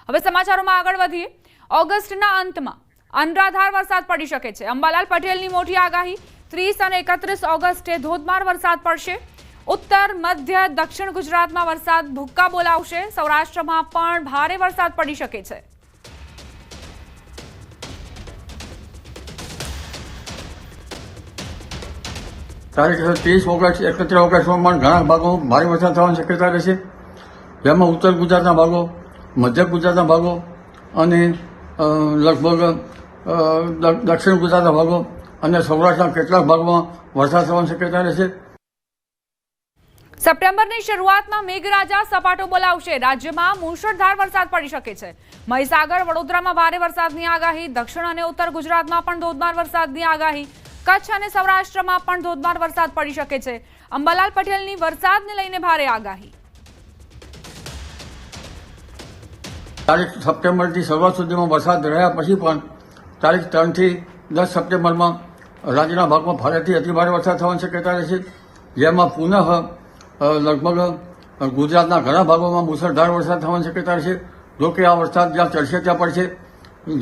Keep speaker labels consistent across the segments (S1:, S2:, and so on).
S1: હવે સમાચારોમાં આગળ વધીએ। ઓગસ્ટના અંતમાં અનરાધાર વરસાદ પડી શકે છે। અંબાલાલ પટેલની મોટી આગાહી, 30 અને 31 ઓગસ્ટે ધોધમાર વરસાદ પડશે। ઉત્તર મધ્ય દક્ષિણ ગુજરાતમાં વરસાદ ભૂક્કા બોલાવશે। સૌરાષ્ટ્રમાં પણ ભારે વરસાદ પડી શકે છે।
S2: તારીખ 30 ઓગસ્ટ 31 ઓગસ્ટમાં ઘણા ભાગોમાં ભારે વરસાદ થવાની શક્યતા રહેશે, જેમાં ઉત્તર ગુજરાતના ભાગો, મધ્ય ગુજરાતના ભાગો અને લગભગ દક્ષિણ ગુજરાતના ભાગો અને સૌરાષ્ટ્રના કેટલાક ભાગોમાં વરસાદ થવાની શક્યતા રહેશે।
S1: સપ્ટેમ્બરની શરૂઆતમાં મેઘરાજા સપાટો બોલાવશે। રાજ્યમાં મુશળધાર વરસાદ પડી શકે છે। મહીસાગર, વડોદરામાં ભારે વરસાદની આગાહી। દક્ષિણ અને ઉત્તર ગુજરાતમાં પણ ધોધમાર વરસાદની આગાહી। કચ્છ અને સૌરાષ્ટ્રમાં પણ ધોધમાર વરસાદ પડી શકે છે। અંબાલાલ પટેલની વરસાદને લઈને ભારે આગાહી।
S2: તારીખ સપ્ટેમ્બરથી શરૂઆત સુધીમાં વરસાદ રહ્યા પછી પણ તારીખ 3 થી 10 સપ્ટેમ્બરમાં રાજ્યના ભાગમાં ભારેથી અતિભારે વરસાદ થવાની શક્યતા રહેશે, જેમાં પુનઃ લગભગ ગુજરાતના ઘણા ભાગોમાં મુશળધાર વરસાદ થવાની શક્યતા રહેશે। જોકે આ વરસાદ જ્યાં ચડશે ત્યાં પડશે,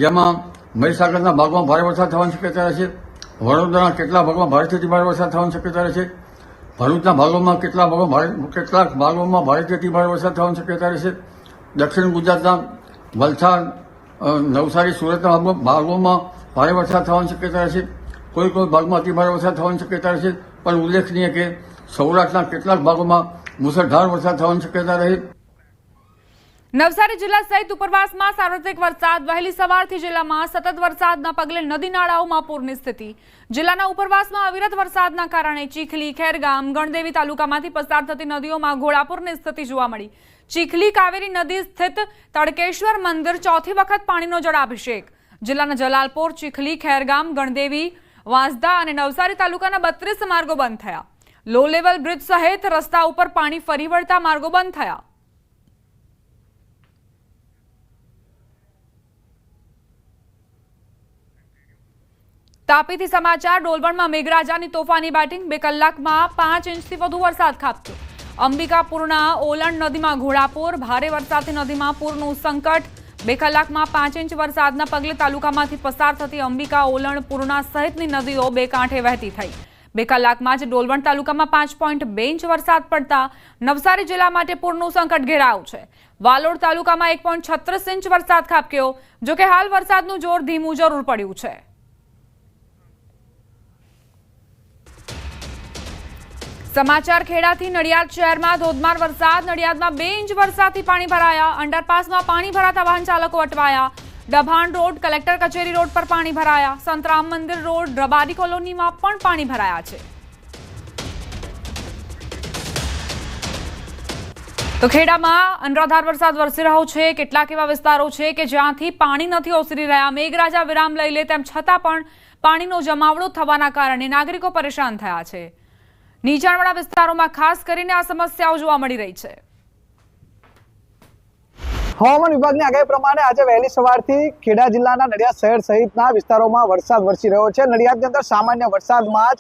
S2: જેમાં મહીસાગરના ભાગમાં ભારે વરસાદ થવાની શક્યતા રહેશે। વડોદરાના કેટલાક ભાગમાં ભારેથી અતિભારે વરસાદ થવાની શક્યતા રહેશે। ભરૂચના ભાગોમાં કેટલાક ભાગોમાં ભારેથી અતિભારે વરસાદ થવાની શક્યતા રહેશે। દક્ષિણ ગુજરાતના વલસાડ, નવસારી, સુરતના ભાગોમાં ભારે વરસાદ થવાની શક્યતા રહેશે। કોઈ ભાગમાં અતિભારે વરસાદ થવાની શક્યતા રહેશે, પણ ઉલ્લેખનીય કે સૌરાષ્ટ્રના કેટલાક ભાગોમાં મુશળધાર વરસાદ થવાની શક્યતા રહે।
S1: નવસારી જિલ્લા સહિત ઉપરવાસમાં સાર્વત્રિક વરસાદ। વહેલી સવારથી જિલ્લામાં સતત વરસાદના પગલે નદી નાળાઓમાં પૂરની સ્થિતિ। જિલ્લાના ઉપરવાસમાં અવિરત વરસાદના કારણે ચીખલી, ખેરગામ, ગણદેવી તાલુકામાંથી પસાર થતી નદીઓમાં ઘોડાપૂરની સ્થિતિ જોવા મળી। ચીખલી કાવેરી નદી સ્થિત તડકેશ્વર મંદિર ચોથી વખત પાણીનો જળાભિષેક। જિલ્લાના જલાલપોર, ચીખલી, ખેરગામ, ગણદેવી, વાંસદા અને નવસારી તાલુકાના 32 માર્ગો બંધ થયા। લો લેવલ બ્રિજ સહિત રસ્તા ઉપર પાણી ફરી વળતા માર્ગો બંધ થયા। તાપીથી સમાચાર। ડોલવણમાં મેઘરાજાની તોફાની બેટિંગ। 2 કલાકમાં 5 ઇંચથી વધુ વરસાદ ખાબક્યો। અંબિકાપુરના ઓલણ નદીમાં ઘોડાપૂર। ભારે વરસાદથી નદીમાં પૂરનું સંકટ। 2 કલાકમાં 5 ઇંચ વરસાદના પગલે તાલુકામાંથી પસાર થતી અંબિકા, ઓલણ, પૂર્ણા સહિતની નદીઓ બે કાંઠે વહેતી થઈ। 2 કલાકમાં જ ડોલવણ તાલુકામાં 5.2 ઇંચ વરસાદ પડતા નવસારી જિલ્લા માટે પૂરનું સંકટ ઘેરાયું છે। વાલોડ તાલુકામાં 1.36 ઇંચ વરસાદ ખાબક્યો। જોકે હાલ વરસાદનું જોર ધીમું જરૂર પડ્યું છે। સમાચાર ખેડાથી। નડિયાદ શહેરમાં ધોધમાર વરસાદ। નડિયાદમાં 2 ઇંચ વરસાદથી પાણી ભરાયા। અંડરપાસમાં પાણી ભરાતા વાહન ચાલકો અટવાયા। ડભાણ રોડ, કલેક્ટર કચેરી રોડ પર પાણી ભરાયા। સંતરામ મંદિર રોડ, રબારી કોલોનીમાં પણ પાણી ભરાયા છે। તો ખેડામાં અનરાધાર વરસાદ વરસી રહ્યો છે। કેટલાક એવા વિસ્તારો છે કે જ્યાંથી પાણી નથી ઓસરી રહ્યા। મેઘરાજા વિરામ લઈ લે તેમ છતાં પણ પાણીનો જમાવડો થવાના કારણે નાગરિકો પરેશાન થયા છે। નીચાણવાળા વિસ્તારોમાં ખાસ કરીને આ સમસ્યાઓ જોવા મળી રહી છે।
S3: હવામાન વિભાગની આગાહી પ્રમાણે આજે વહેલી સવારથી ખેડા જિલ્લાના નડિયાદ શહેર સહિતના વિસ્તારોમાં વરસાદ વરસી રહ્યો છે। નડિયાદની અંદર સામાન્ય વરસાદમાં જ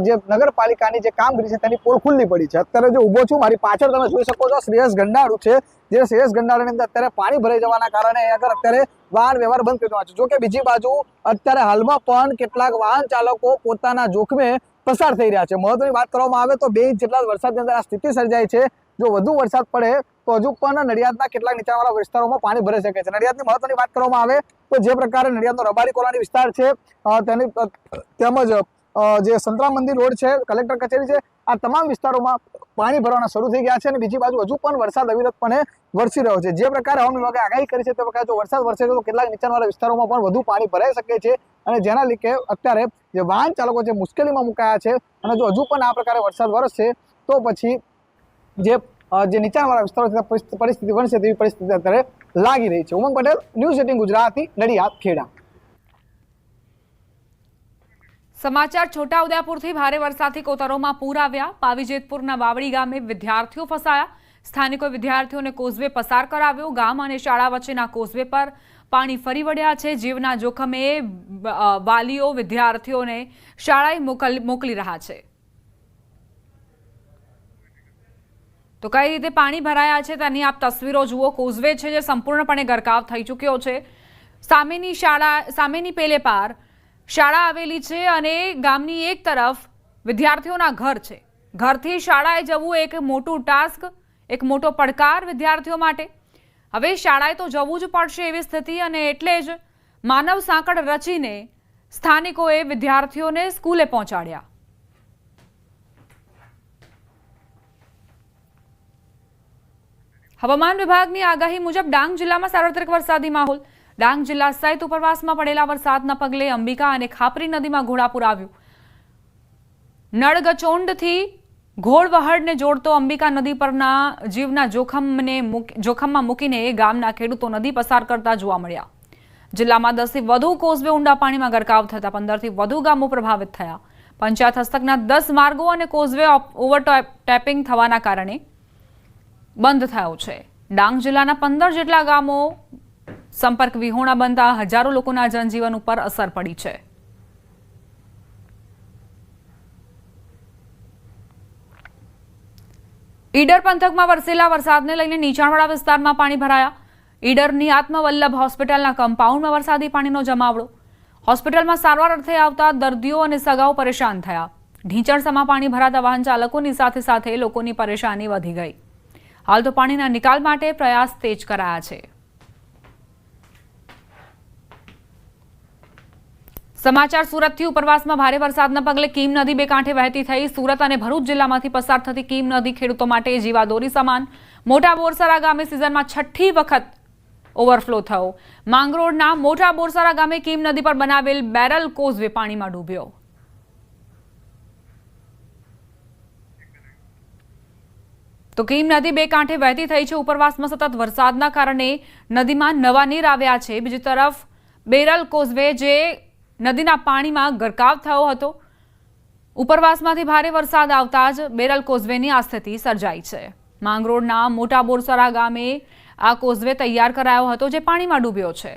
S3: જે નગરપાલિકાની જે કામગીરી છે તેની પોલ ખુલ્લી પડી છે। અત્યારે જો ઊભો છું, મારી પાછળ તમે જોઈ શકો છો શ્રેયસ ગંડાળું છે, જે શ્રેયસ ગંડાળાની અંદર અત્યારે પાણી ભરાઈ જવાના કારણે આગળ અત્યારે વાહન વ્યવહાર બંધ કરી દેવાનો છે। જો કે બીજી બાજુ અત્યારે હાલમાં પણ કેટલાક વાહન ચાલકો પોતાના જોખમે પસાર થઈ રહ્યા છે। મહત્વની વાત કરવામાં આવે તો 2 ઇંચ જેટલા વરસાદની અંદર આ સ્થિતિ સર્જાય છે। જો વધુ વરસાદ પડે તો હજુ પણ નડિયાદના કેટલાક નીચાણવાળા વિસ્તારોમાં પાણી ભરાઈ શકે છે। નડિયાદની મહત્વની વાત કરવામાં આવે તો જે પ્રકારે નડિયાદનો રબારી કોલોની વિસ્તાર છે તેની તેમજ જે સંતરામ મંદિર રોડ છે, કલેક્ટર કચેરી છે, આ તમામ વિસ્તારોમાં પાણી ભરવાના શરૂ થઈ ગયા છે। અને બીજી બાજુ હજુ પણ વરસાદ અવિરતપણે વરસી રહ્યો છે। જે પ્રકારે હવામાન વિભાગે આગાહી કરી છે તે પ્રકારે જો વરસાદ વરસે તો કેટલાક નીચાણવાળા વિસ્તારોમાં પણ વધુ પાણી ભરાઈ શકે છે અને જેના લીધે અત્યારે જે વાહન ચાલકો છે મુશ્કેલીમાં મુકાયા છે। અને જો હજુ પણ આ પ્રકારે વરસાદ વરસશે તો પછી જે નીચાણવાળા વિસ્તારો છે પરિસ્થિતિ બનશે તેવી પરિસ્થિતિ અત્યારે લાગી રહી છે। ઉમંગ પટેલ, ન્યૂઝ 18 ગુજરાતી, નડિયાદ, ખેડા।
S1: સમાચાર છોટાઉદેપુરથી। ભારે વરસાદથી કોતરોમાં પૂર આવ્યા। પાવીજેતપુરના વાવડી ગામે વિદ્યાર્થીઓ ફસાયા। સ્થાનિકોએ વિદ્યાર્થીઓને કોઝવે પસાર કરાવ્યો। ગામ અને શાળા વચ્ચેના કોઝવે પર પાણી ફરી વળ્યા છે। જીવના જોખમે વાલીઓ વિદ્યાર્થીઓને શાળાએ મોકલી રહ્યા છે। તો કઈ રીતે પાણી ભરાયા છે તેની આપ તસવીરો જુઓ। કોઝવે છે જે સંપૂર્ણપણે ગરકાવ થઈ ચૂક્યો છે। સામેની પેલે પાર શાળા આવેલી છે અને ગામની એક તરફ વિદ્યાર્થીઓના ઘર છે। ઘરથી શાળાએ જવું એક મોટું ટાસ્ક, એક મોટો પડકાર વિદ્યાર્થીઓ માટે। હવે શાળાએ તો જવું જ પડશે એવી સ્થિતિ, અને એટલે જ માનવ સાંકળ રચીને સ્થાનિકોએ વિદ્યાર્થીઓને સ્કૂલે પહોંચાડ્યા। હવામાન વિભાગની આગાહી મુજબ ડાંગ જિલ્લામાં સાર્વત્રિક વરસાદી માહોલ। ડાંગ જિલ્લા સહિત ઉપરવાસમાં પડેલા વરસાદના પગલે અંબિકા અને ખાપરી નદીમાં ઘોડાપૂર આવ્યું। નળગચોંડથી ઘોડવહડને જોડતો અંબિકા નદી પરના જીવના જોખમમાં મૂકીને ગામના ખેડૂતો નદી પસાર કરતા જોવા મળ્યા। જિલ્લામાં 10 થી વધુ કોઝવે ઊંડા પાણીમાં ગરકાવ થતા 15 થી વધુ ગામો પ્રભાવિત થયા। પંચાયત હસ્તકના 10 માર્ગો અને કોઝવે ઓવરટેપિંગ થવાના કારણે બંધ થયો છે। ડાંગ જિલ્લાના 15 જેટલા ગામો સંપર્ક વિહોણા બનતા હજારો લોકોના જનજીવન ઉપર અસર પડી છે। ઈડર પંથકમાં વરસેલા વરસાદને લઈને નીચાણવાળા વિસ્તારમાં પાણી ભરાયા। ઈડરની આત્મવલ્લભ હોસ્પિટલના કમ્પાઉન્ડમાં વરસાદી પાણીનો જમાવડો। હોસ્પિટલમાં સારવાર અર્થે આવતા દર્દીઓ અને સગાઓ પરેશાન થયા। ઢીંચણસમાં પાણી ભરાતા વાહન ચાલકોની સાથે સાથે લોકોની પરેશાની વધી ગઈ। હાલ તો પાણીના નિકાલ માટે પ્રયાસ તેજ કરાયા છે। સમાચાર સુરતથી ઉપરવાસમાં ભારે વરસાદના પગલે કીમ નદી બે કાંઠે વહેતી થઈ। સુરત અને ભરૂચ જિલ્લામાંથી પસાર થતી કીમ નદી ખેડૂતો માટે જીવાદોરી સમાન। મોટા બોરસરા ગામે સિઝનમાં 6ઠી વખત ઓવરફ્લો થયો। માંગરોળના મોટા બોરસરા ગામે કીમ નદી પર બનાવેલ બેરલ કોઝવે પાણીમાં ડૂબ્યો। તો કીમ નદી બે કાંઠે વહેતી થઈ છે। ઉપરવાસમાં સતત વરસાદના કારણે નદીમાં નવા નીર આવ્યા છે। બીજી તરફ બેરલ કોઝવે જે નદીના પાણીમાં ગરકાવ થયો હતો। ઉપરવાસમાંથી ભારે વરસાદ આવતા જ બેરલ કોઝવેની આ સ્થિતિ સર્જાઈ છે। માંગરોળના મોટા બોરસરા ગામે આ કોઝવે તૈયાર કરાયો હતો જે પાણીમાં ડૂબ્યો છે।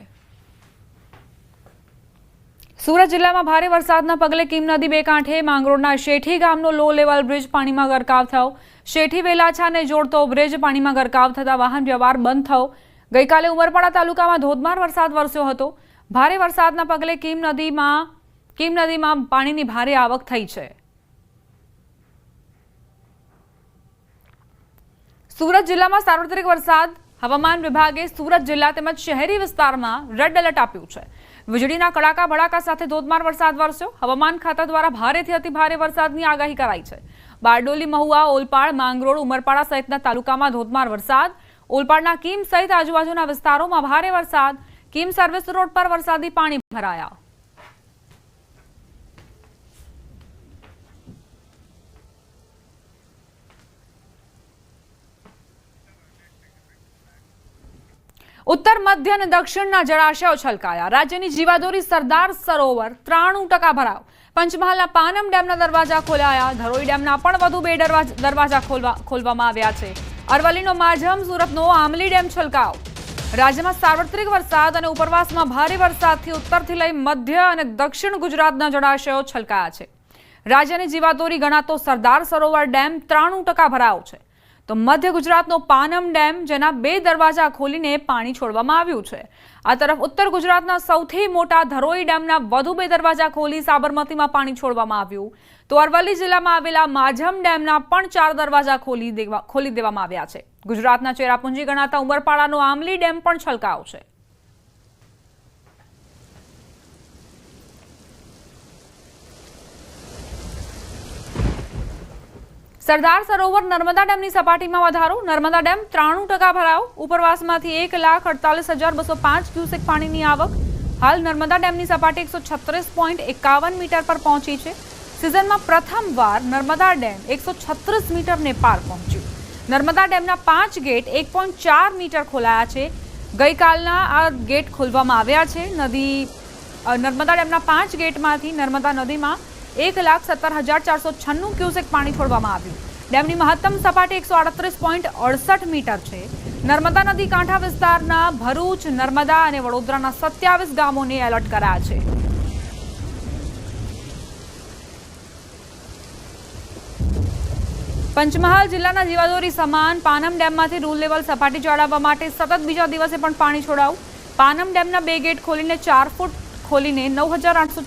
S1: સુરત જિલ્લામાં ભારે વરસાદના પગલે કીમ નદી બે કાંઠે માંગરોળના શેઠી ગામનો લો લેવલ બ્રિજ પાણીમાં ગરકાવ થયો। શેઠી વેલાછાને જોડતો બ્રિજ પાણીમાં ગરકાવ થતા વાહન વ્યવહાર બંધ થયો। ગઈકાલે ઉમરપાડા તાલુકામાં ધોધમાર વરસાદ વરસ્યો હતો। ભારે વરસાદના પગલે કીમ નદીમાં પાણીની ભારે આવક થઈ છે। સુરત જિલ્લામાં સાર્વત્રિક વરસાદ। હવામાન વિભાગે સુરત જિલ્લા તેમજ શહેરી વિસ્તારમાં રેડ એલર્ટ આપ્યું છે। વીજળીના કડાકા ભડાકા સાથે ધોધમાર વરસાદ વરસ્યો। હવામાન ખાતા દ્વારા ભારેથી અતિભારે વરસાદની આગાહી કરાઈ છે। બારડોલી, મહુવા, ઓલપાડ, માંગરોળ, ઉમરપાડા સહિતના તાલુકામાં ધોધમાર વરસાદ। ઓલપાડના કીમ સહિત આજુબાજુના વિસ્તારોમાં ભારે વરસાદ। કીમ સર્વિસ રોડ પર વરસાદી પાણી ભરાયા। ઉત્તર, મધ્ય અને દક્ષિણના જળાશયો છલકાયા। રાજ્યની જીવાદોરી સરદાર સરોવર 93% ભરાયો। પંચમહાલના પાનમ ડેમના દરવાજા ખોલાયા। ધરોઈ ડેમના પણ વધુ 2 દરવાજા ખોલવામાં આવ્યા છે। અરવલ્લીનો માઝમ, સુરતનો આમલી ડેમ છલકાયો। રાજ્યમાં સાર્વત્રિક વરસાદ અને ઉપરવાસમાં ભારે વરસાદથી ઉત્તરથી લઈ મધ્ય અને દક્ષિણ ગુજરાતના જળાશયો છલકાયા છે। રાજ્યની જીવાદોરી ગણાતો સરદાર સરોવર ડેમ 93% ભરાયો છે। તો મધ્ય ગુજરાતનો પાનમ ડેમ જેના 2 દરવાજા ખોલીને પાણી છોડવામાં આવ્યું છે। આ તરફ ઉત્તર ગુજરાતના સૌથી મોટા ધરોઈ ડેમના વધુ 2 દરવાજા ખોલી સાબરમતીમાં પાણી છોડવામાં આવ્યું। તો અરવલ્લી જિલ્લામાં આવેલા માઝમ ડેમના પણ 4 દરવાજા ખોલી દેવામાં આવ્યા છે। ગુજરાતના ચેરાપુંજી ગણાતા ઉમરપાડાનો આમલી ડેમ પણ છલકાયો છે। સરદાર સરોવર નર્મદા ડેમની સપાટીમાં વધારો। નર્મદા ડેમ 93% ભરાયો। ઉપરવાસમાંથી 1,48,205 ક્યુસેક પાણીની આવક। હાલ નર્મદા ડેમની સપાટી 136.51 મીટર પર પહોંચી છે। સિઝનમાં પ્રથમવાર નર્મદા ડેમ 136 મીટરને પાર પહોંચ્યું। નર્મદા ડેમના 5 ગેટ 1.4 મીટર ખોલાયા છે। ગઈકાલના આ ગેટ ખોલવામાં આવ્યા છે। નર્મદા ડેમના 5 ગેટમાંથી નર્મદા નદીમાં 1,17,496 ક્યુસેક પાણી છોડવામાં આવ્યું। ડેમની મહત્તમ સપાટી 138.68 મીટર છે। નર્મદા નદી કાંઠા વિસ્તારના ભરૂચ, નર્મદા અને વડોદરાના 27 ગામોને એલર્ટ કરાયા છે। પંચમહાલ જિલ્લાના જીવાદોરી સમાન પાનમ ડેમમાંથી રૂલ લેવલ સપાટી જાળવવા માટે સતત બીજા દિવસે પણ પાણી છોડાયું. પાનમ ડેમના 2 ગેટ ખોલીને 4 ફૂટ ખોલીને 9,800